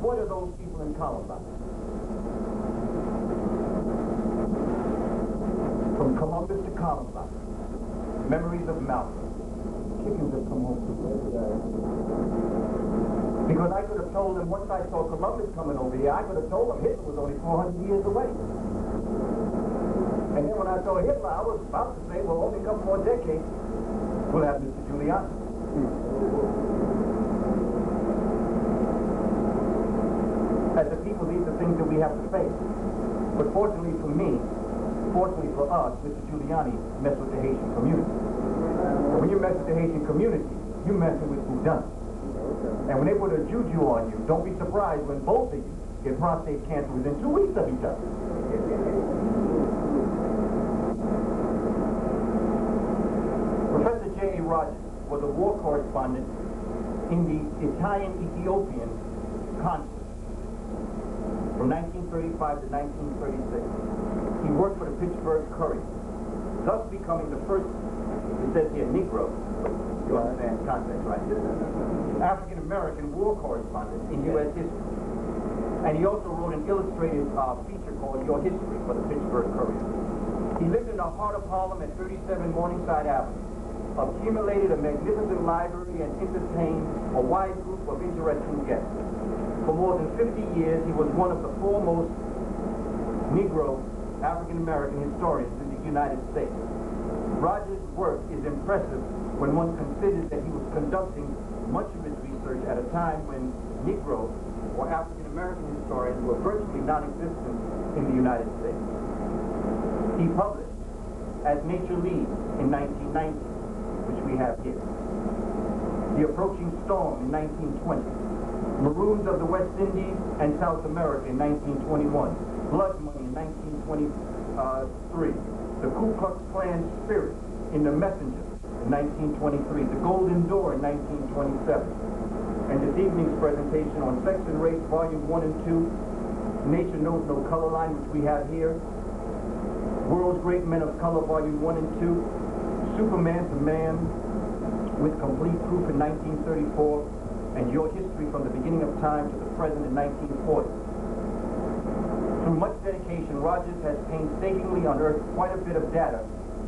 What are those people in Columbine? From Columbus to Columbine. Memories of Malcolm. Chickens have come home to bed. Because I could have told them, once I saw Columbus coming over here, I could have told them Hitler was only 400 years away. And then when I saw Hitler, I was about to say, well, only a couple more decades, we'll have Mr. Giuliani. As a people, these are things that we have to face. But fortunately for me, fortunately for us, Mr. Giuliani messed with the Haitian community. So when you mess with the Haitian community, you're messing with who done. And when they put a juju on you, don't be surprised when both of you get prostate cancer within 2 weeks of each other. Professor J.A. Rogers was a war correspondent in the Italian-Ethiopian conflict from 1935 to 1936. He worked for the Pittsburgh Courier, thus becoming the first, it says here, Negro, you understand context, right? African-American war correspondent in U.S. history. And he also wrote an illustrated feature called Your History for the Pittsburgh Courier. He lived in the heart of Harlem at 37 Morningside Avenue, accumulated a magnificent library and entertained a wide group of interesting guests. For more than 50 years, he was one of the foremost Negro African-American historians in the United States. Rogers' work is impressive when one considers that he was conducting much of his research at a time when Negro or African-American historians were virtually non-existent in the United States. He published As Nature Leads in 1919, which we have here. The Approaching Storm in 1920. Maroons of the West Indies and South America in 1921. Blood Money in 1923. The Ku Klux Klan Spirit in The Messenger in 1923. The Golden Door in 1927. And this evening's presentation on Sex and Race, Volume 1 and 2. Nature Knows No Color Line, which we have here. World's Great Men of Color, Volume 1 and 2. Superman to Man with Complete Proof in 1934. And Your History from the Beginning of Time to the Present in 1940. Through much dedication, Rogers has painstakingly unearthed quite a bit of data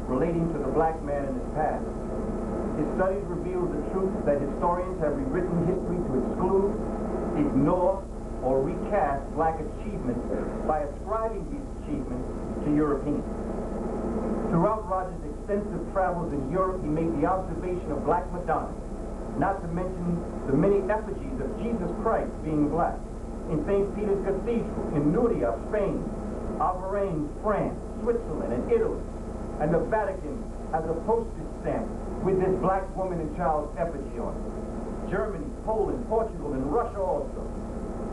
relating to the black man and his past. His studies reveal the truth that historians have rewritten history to exclude, ignore, or recast black achievements by ascribing these achievements to Europeans. Throughout Rogers' extensive travels in Europe, he made the observation of black Madonnas, not to mention the many effigies of Jesus Christ being black, in St. Peter's Cathedral, in Nuria, Spain, Avrain, France, Switzerland, and Italy, and the Vatican has a postage stamp with this black woman and child's effigy on it. Germany, Poland, Portugal, and Russia also.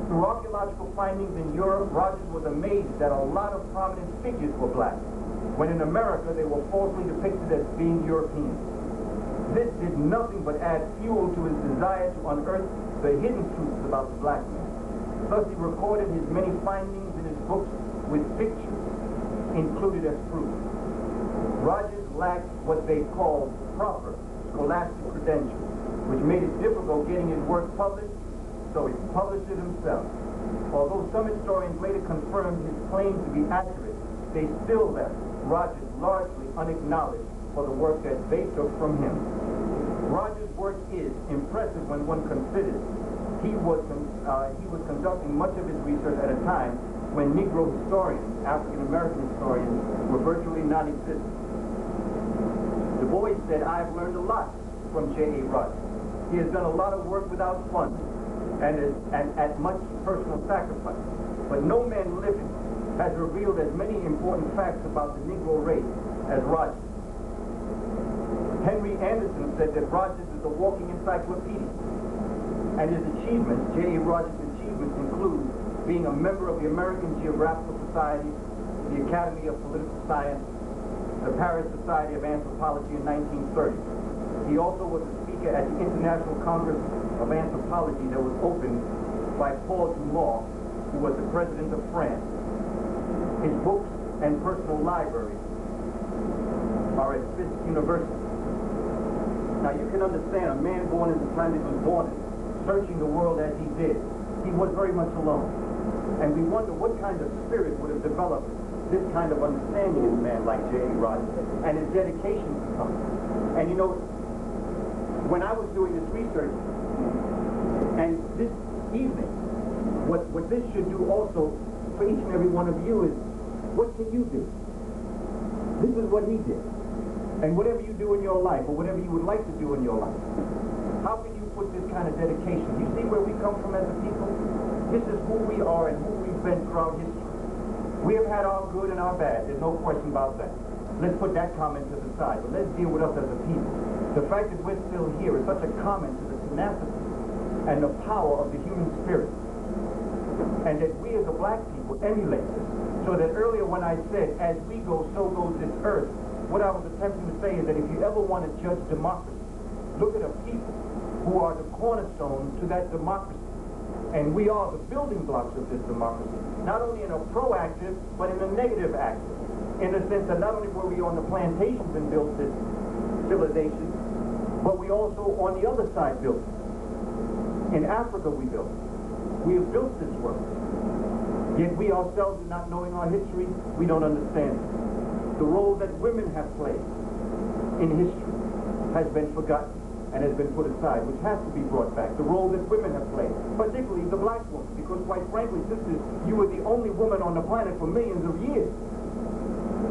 Through archaeological findings in Europe, Rogers was amazed that a lot of prominent figures were black, when in America they were falsely depicted as being European. This did nothing but add fuel to his desire to unearth the hidden truths about the black man. Thus he recorded his many findings in his books with pictures included as proof. Rogers lacked what they called proper scholastic credentials, which made it difficult getting his work published, so he published it himself. Although some historians later confirmed his claim to be accurate, they still left Rogers largely unacknowledged for the work that they took from him. Rogers' work is impressive when one considers he was conducting much of his research at a time when Negro historians, African-American historians, were virtually non-existent. Du Bois said, "I've learned a lot from J.A. Rogers. He has done a lot of work without funds and at much personal sacrifice. But no man living has revealed as many important facts about the Negro race as Rogers." Henry Anderson said that Rogers is a walking encyclopedia. And his achievements, J.A. Rogers' achievements, include being a member of the American Geographical Society, the Academy of Political Science, the Paris Society of Anthropology in 1930. He also was a speaker at the International Congress of Anthropology that was opened by Paul Dumas, who was the president of France. His books and personal library are at Fisk University. Now you can understand a man born at the time he was born, searching the world as he did, he was very much alone. And we wonder what kind of spirit would have developed this kind of understanding in a man like J.A. Rogers and his dedication to come. And you know, when I was doing this research, and this evening, what this should do also for each and every one of you is, what can you do? This is what he did. And whatever you do in your life, or whatever you would like to do in your life, how can you put this kind of dedication? You see where we come from as a people? This is who we are and who we've been throughout history. We have had our good and our bad. There's no question about that. Let's put that comment to the side, but let's deal with us as a people. The fact that we're still here is such a comment to the tenacity and the power of the human spirit. And that we as a black people emulate this. So that earlier when I said, as we go, so goes this earth, what I was attempting to say is that if you ever want to judge democracy, look at a people who are the cornerstone to that democracy. And we are the building blocks of this democracy, not only in a proactive, but in a negative active. In the sense that not only were we on the plantations and built this civilization, but we also on the other side built it. In Africa we built it. We have built this world. Yet we ourselves, not knowing our history, we don't understand it. The role that women have played in history has been forgotten and has been put aside, which has to be brought back. The role that women have played, particularly the black woman, because quite frankly, sisters, you were the only woman on the planet for millions of years.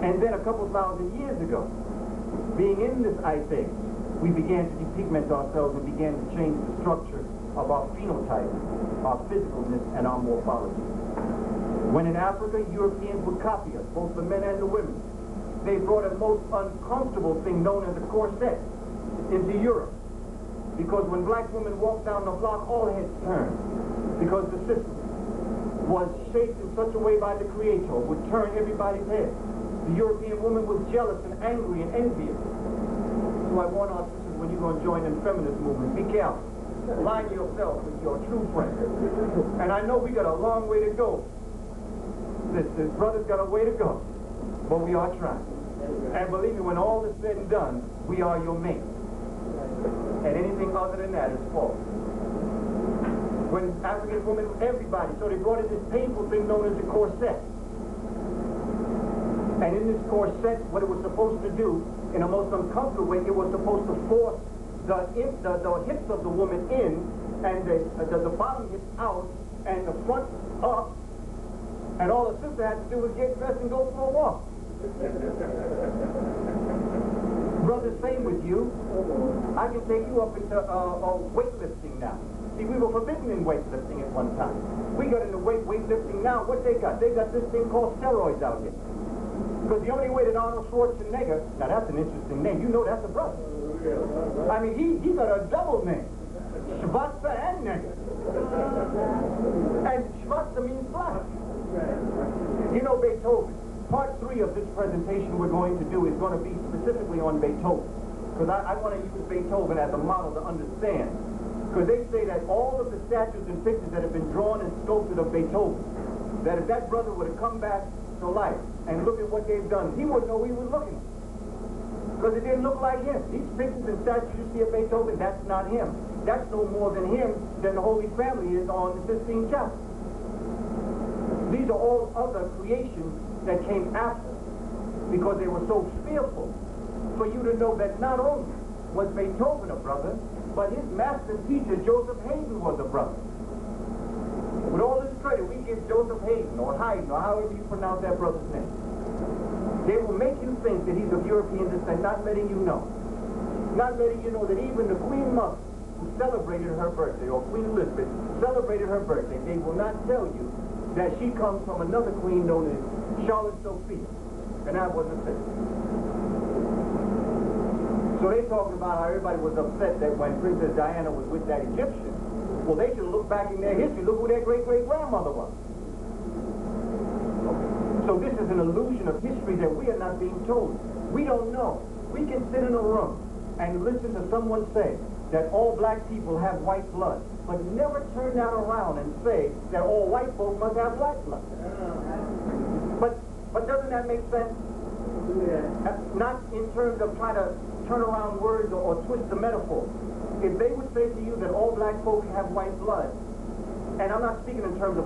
And then a couple thousand years ago, being in this ice age, we began to depigment ourselves and began to change the structure of our phenotype, our physicalness, and our morphology. When in Africa, Europeans would copy us, both the men and the women. They brought a most uncomfortable thing known as a corset into Europe. Because when black women walked down the block, all heads turned. Because the system was shaped in such a way by the Creator, would turn everybody's head. The European woman was jealous and angry and envious. So I warn our sisters, when you're going to join in feminist movement, be careful. Align yourself with your true friend. And I know we got a long way to go. This brother's got a way to go. But we are trying. And believe me, when all is said and done, we are your mate. And anything other than that is false. When African women, everybody, so they brought in this painful thing known as the corset. And in this corset, what it was supposed to do, in a most uncomfortable way, it was supposed to force the hips of the woman in, and the bottom hips out, and the front up, and all the sister had to do was get dressed and go for a walk. Brother, same with you. I can take you up into weightlifting now. See, we were forbidden in weightlifting at one time. We got into weightlifting now. What they got? They got this thing called steroids out here. Because the only way that Arnold Schwarzenegger, now that's an interesting name. You know that's a brother. I mean, he got a double name. Schwarzer and Negger. And Schwarzer means black. You know Beethoven. Part 3 of this presentation we're going to do is going to be specifically on Beethoven. Because I want to use Beethoven as a model to understand. Because they say that all of the statues and pictures that have been drawn and sculpted of Beethoven, that if that brother would have come back to life and look at what they've done, he wouldn't know he was looking at. Because it didn't look like him. These pictures and statues you see of Beethoven, that's not him. That's no more than him than the Holy Family is on the Sistine Chapel. These are all other creations that came after, because they were so fearful, for you to know that not only was Beethoven a brother, but his master teacher, Joseph Haydn, was a brother. With all this credit, we give Joseph Haydn, or Haydn, or however you pronounce that brother's name. They will make you think that he's of European descent, not letting you know. Not letting you know that even the Queen Mother, who celebrated her birthday, or Queen Elizabeth, celebrated her birthday, they will not tell you that she comes from another queen known as Charlotte Sophia, and that was a sister. So they talking about how everybody was upset that when Princess Diana was with that Egyptian. Well, they should look back in their history, look who their great-great-grandmother was. So this is an illusion of history that we are not being told. We don't know. We can sit in a room and listen to someone say that all black people have white blood, but never turn that around and say that all white folk must have black blood. But doesn't that make sense? Yeah. Not in terms of trying to turn around words or twist the metaphor. If they would say to you that all black folk have white blood, and I'm not speaking in terms of